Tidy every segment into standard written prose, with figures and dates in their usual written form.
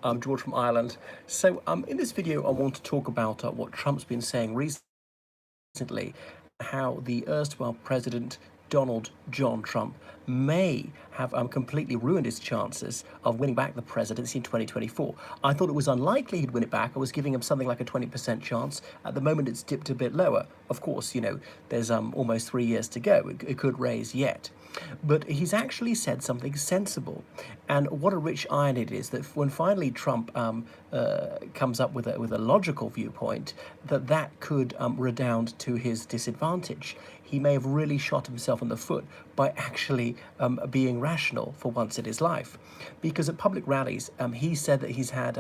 I'm George from Ireland. So, in this video, I want to talk about what Trump's been saying recently, how the erstwhile President Donald John Trump may have completely ruined his chances of winning back the presidency in 2024. I thought it was unlikely he'd win it back. I was giving him something like a 20% chance. At the moment, it's dipped a bit lower. Of course, there's almost 3 years to go. It could raise yet. But he's actually said something sensible. And what a rich irony it is that when finally Trump comes up with a logical viewpoint, that could redound to his disadvantage. He may have really shot himself in the foot by actually being rational for once in his life. Because at public rallies, he said that he's had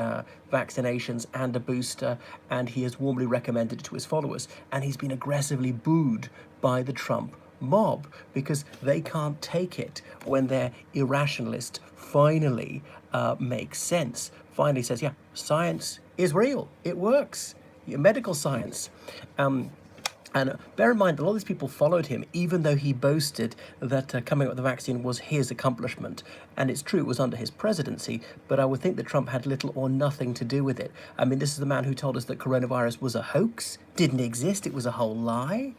vaccinations and a booster, and he has warmly recommended it to his followers. And he's been aggressively booed by the Trump mob because they can't take it when their irrationalist finally makes sense, finally says, yeah, science is real, it works, medical science. And bear in mind, a lot of these people followed him, even though he boasted that coming up with the vaccine was his accomplishment. And it's true, it was under his presidency, but I would think that Trump had little or nothing to do with it. I mean, this is the man who told us that coronavirus was a hoax, didn't exist, it was a whole lie,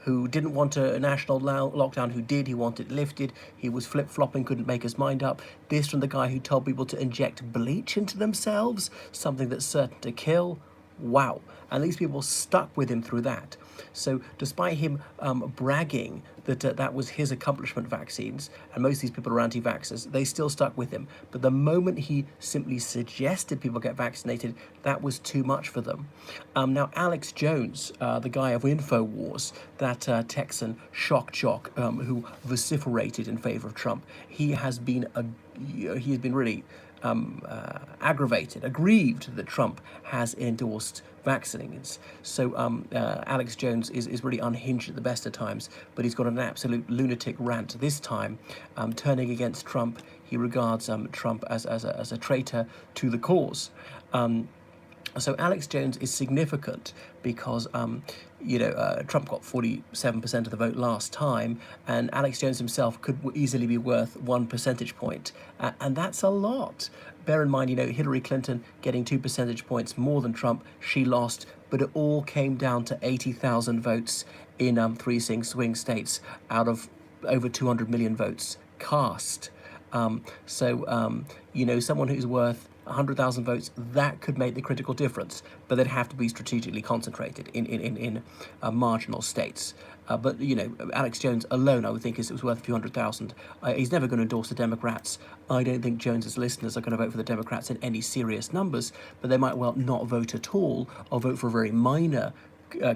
who didn't want a national lockdown, who did, he wanted it lifted, he was flip-flopping, couldn't make his mind up. This from the guy who told people to inject bleach into themselves, something that's certain to kill. Wow. And these people stuck with him through that. So despite him bragging that that was his accomplishment, vaccines, and most of these people are anti-vaxxers, they still stuck with him. But the moment he simply suggested people get vaccinated, that was too much for them. Now, Alex Jones, the guy of InfoWars, that Texan shock jock who vociferated in favor of Trump, he has been really aggrieved that Trump has endorsed vaccines. So Alex Jones is really unhinged at the best of times, but he's got an absolute lunatic rant this time, turning against Trump. He regards Trump as a traitor to the cause. So Alex Jones is significant because, Trump got 47% of the vote last time, and Alex Jones himself could easily be worth 1 percentage point. And that's a lot. Bear in mind, Hillary Clinton getting 2 percentage points more than Trump, she lost, but it all came down to 80,000 votes in 3 swing states out of over 200 million votes cast. Someone who's worth 100,000 votes, that could make the critical difference, but they'd have to be strategically concentrated in marginal states. But Alex Jones alone, I would think, is worth a few 100,000. He's never going to endorse the Democrats. I don't think Jones's listeners are going to vote for the Democrats in any serious numbers, but they might well not vote at all, or vote for a very minor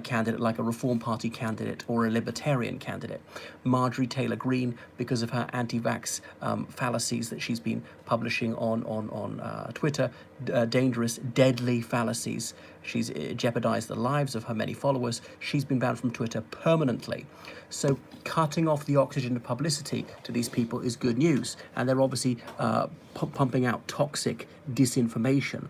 candidate like a Reform Party candidate or a Libertarian candidate. Marjorie Taylor Greene, because of her anti-vax fallacies that she's been publishing on Twitter, dangerous, deadly fallacies. She's jeopardized the lives of her many followers. She's been banned from Twitter permanently. So cutting off the oxygen of publicity to these people is good news. And they're obviously pumping out toxic disinformation.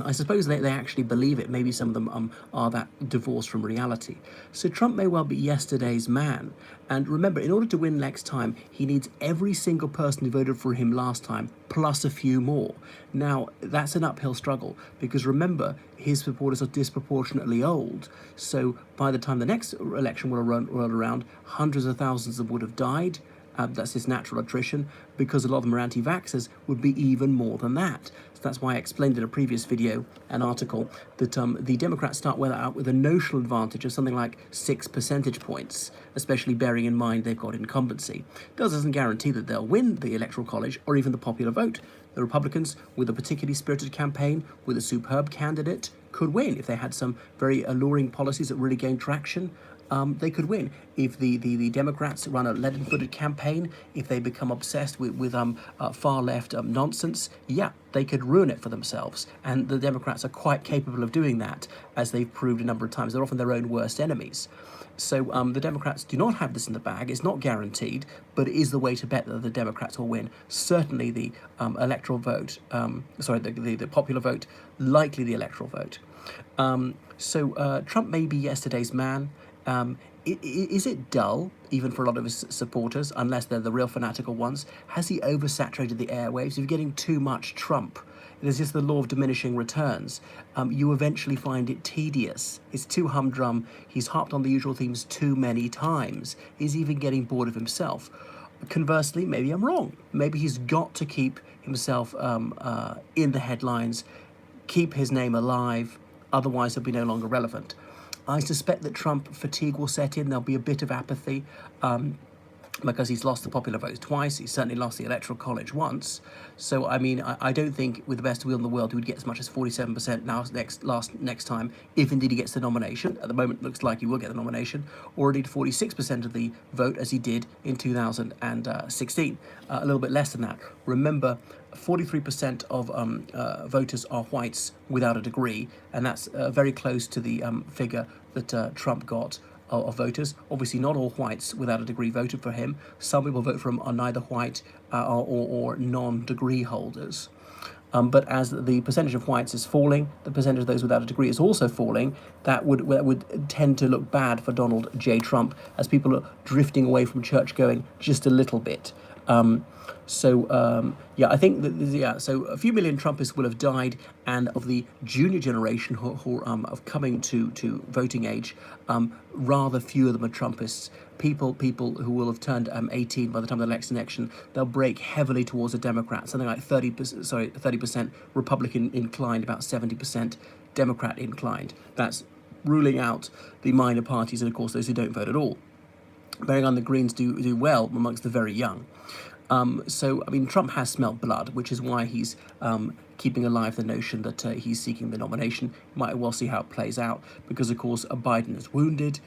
I suppose they actually believe it. Maybe some of them are that divorced from reality. So Trump may well be yesterday's man. And remember, in order to win next time, he needs every single person who voted for him last time, plus a few more. Now, that's an uphill struggle, because remember, his supporters are disproportionately old. So by the time the next election will roll around, hundreds of thousands of them would have died. That's his natural attrition. Because a lot of them are anti-vaxxers, would be even more than that. So that's why I explained in a previous video, an article, that the Democrats start out with a notional advantage of something like 6 percentage points, especially bearing in mind they've got incumbency. Doesn't guarantee that they'll win the Electoral College or even the popular vote. The Republicans, with a particularly spirited campaign, with a superb candidate, could win if they had some very alluring policies that really gained traction. They could win. If the Democrats run a leaden-footed campaign, if they become obsessed with far-left nonsense, yeah, they could ruin it for themselves. And the Democrats are quite capable of doing that, as they've proved a number of times. They're often their own worst enemies. So the Democrats do not have this in the bag. It's not guaranteed, but it is the way to bet that the Democrats will win. Certainly the electoral vote, the popular vote, likely the electoral vote. So Trump may be yesterday's man. Is it dull, even for a lot of his supporters, unless they're the real fanatical ones? Has he oversaturated the airwaves? If you're getting too much Trump, there's just the law of diminishing returns. You eventually find it tedious. It's too humdrum. He's harped on the usual themes too many times. He's even getting bored of himself. Conversely, maybe I'm wrong. Maybe he's got to keep himself in the headlines, keep his name alive, otherwise he'll be no longer relevant. I suspect that Trump fatigue will set in. There'll be a bit of apathy because he's lost the popular vote twice. He's certainly lost the Electoral College once. So, I mean, I don't think with the best will in the world he would get as much as 47% next time, if indeed he gets the nomination. At the moment, it looks like he will get the nomination, or indeed 46% of the vote as he did in 2016. A little bit less than that. Remember, 43% of voters are whites without a degree, and that's very close to the figure that Trump got of voters. Obviously, not all whites without a degree voted for him. Some people vote for him are neither white or non-degree holders. But as the percentage of whites is falling, the percentage of those without a degree is also falling. That would tend to look bad for Donald J. Trump, as people are drifting away from church going just a little bit. Yeah, I think that so a few million Trumpists will have died, and of the junior generation who of coming to voting age, rather few of them are Trumpists. People who will have turned 18 by the time of the next election, they'll break heavily towards the Democrats. Something like 30% Republican inclined, about 70% Democrat inclined. That's ruling out the minor parties and of course those who don't vote at all. Bearing on the Greens do well amongst the very young. So, I mean, Trump has smelt blood, which is why he's keeping alive the notion that he's seeking the nomination. Might well see how it plays out, because, of course, Biden is wounded.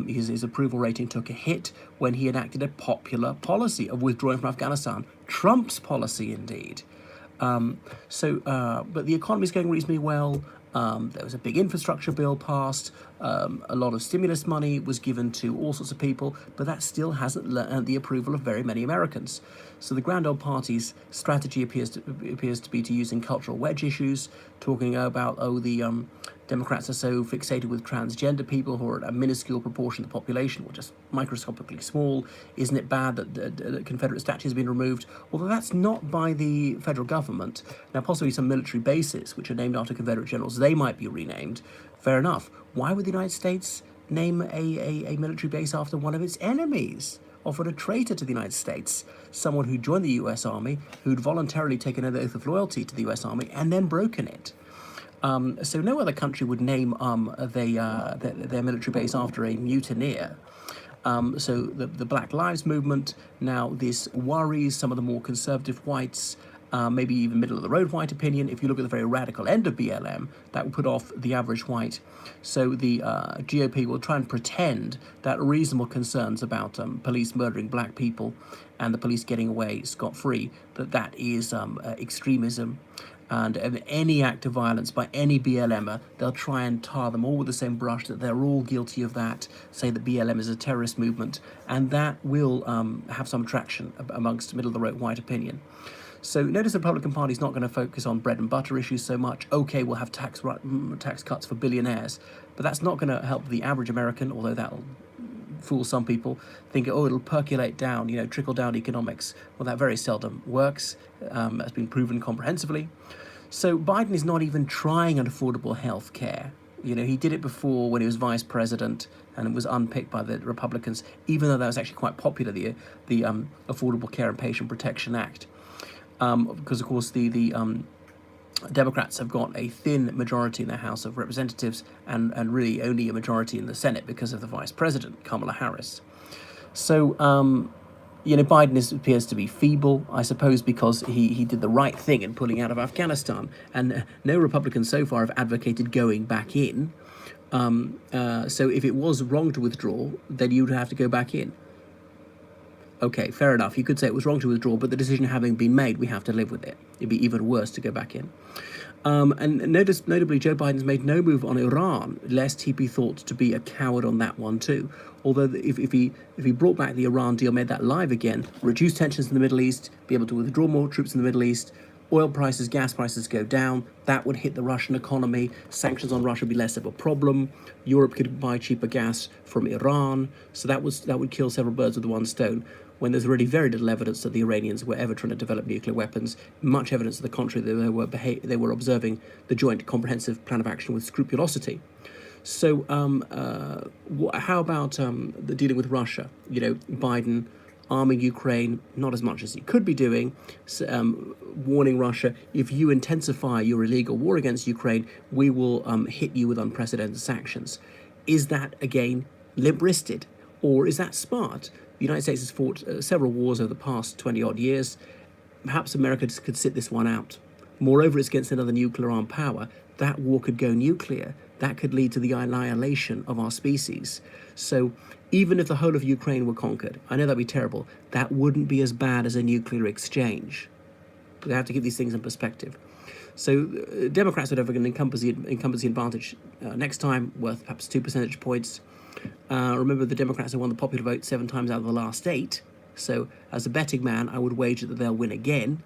His approval rating took a hit when he enacted a popular policy of withdrawing from Afghanistan. Trump's policy, indeed. But the economy's going reasonably well. There was a big infrastructure bill passed. A lot of stimulus money was given to all sorts of people, but that still hasn't earned the approval of very many Americans. So the Grand Old Party's strategy appears to be to using cultural wedge issues, talking about, the Democrats are so fixated with transgender people who are a minuscule proportion of the population, or just microscopically small. Isn't it bad that the Confederate statues have been removed? Although that's not by the federal government. Now, possibly some military bases, which are named after Confederate generals, they might be renamed. Fair enough. Why would the United States name a military base after one of its enemies? Offered a traitor to the United States, someone who joined the US Army, who'd voluntarily taken an oath of loyalty to the US Army and then broken it. So no other country would name their military base after a mutineer. So the Black Lives Movement, now this worries some of the more conservative whites, maybe even middle-of-the-road white opinion. If you look at the very radical end of BLM, that will put off the average white. So the GOP will try and pretend that reasonable concerns about police murdering black people and the police getting away scot-free, that is extremism. And any act of violence by any BLMer, they'll try and tar them all with the same brush, that they're all guilty of that, say that BLM is a terrorist movement, and that will have some traction amongst middle-of-the-road white opinion. So notice the Republican Party is not going to focus on bread and butter issues so much. Okay, we'll have tax cuts for billionaires, but that's not going to help the average American, although that'll fool some people, think, it'll percolate down, trickle-down economics. Well, that very seldom works. That's been proven comprehensively. So Biden is not even trying an affordable health care. He did it before when he was vice president, and it was unpicked by the Republicans, even though that was actually quite popular, the Affordable Care and Patient Protection Act. Because, of course, the Democrats have got a thin majority in the House of Representatives and really only a majority in the Senate because of the vice president, Kamala Harris. So, Biden appears to be feeble, I suppose, because he did the right thing in pulling out of Afghanistan. And no Republicans so far have advocated going back in. So if it was wrong to withdraw, then you would have to go back in. Okay, fair enough. You could say it was wrong to withdraw, but the decision having been made, we have to live with it. It'd be even worse to go back in. And notably, Joe Biden's made no move on Iran, lest he be thought to be a coward on that one too. Although if he brought back the Iran deal, made that live again, reduce tensions in the Middle East, be able to withdraw more troops in the Middle East, oil prices, gas prices go down, that would hit the Russian economy. Sanctions on Russia would be less of a problem. Europe could buy cheaper gas from Iran. So that would kill several birds with one stone. When there's already very little evidence that the Iranians were ever trying to develop nuclear weapons, much evidence to the contrary that they were observing the Joint Comprehensive Plan of Action with scrupulosity. So how about the dealing with Russia? You know, Biden arming Ukraine, not as much as he could be doing, warning Russia, if you intensify your illegal war against Ukraine, we will hit you with unprecedented sanctions. Is that, again, limp-wristed? Or is that smart? The United States has fought several wars over the past 20-odd years. Perhaps America could sit this one out. Moreover, it's against another nuclear-armed power. That war could go nuclear. That could lead to the annihilation of our species. So even if the whole of Ukraine were conquered, I know that'd be terrible, that wouldn't be as bad as a nuclear exchange. We have to keep these things in perspective. So Democrats would have an incumbency advantage next time, worth perhaps 2 percentage points. Remember, the Democrats have won the popular vote 7 times out of the last 8. So as a betting man, I would wager that they'll win again.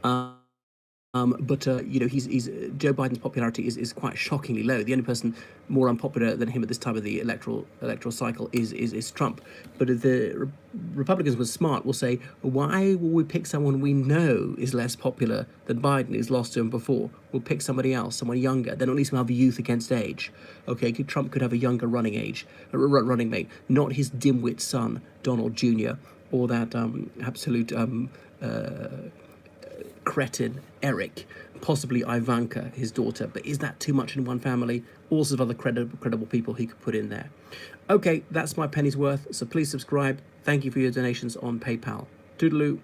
But you know, Joe Biden's popularity is quite shockingly low. The only person more unpopular than him at this time of the electoral cycle is Trump. But if the Republicans were smart, will say, why will we pick someone we know is less popular than Biden, who's lost to him before? We'll pick somebody else, someone younger. Then at least we'll have youth against age. Okay, Trump could have a younger running mate, not his dimwit son Donald Jr. or that absolute cretin Eric, possibly Ivanka, his daughter. But is that too much in one family? All sorts of other credible people he could put in there. Okay, that's my penny's worth. So please subscribe. Thank you for your donations on PayPal. Toodaloo.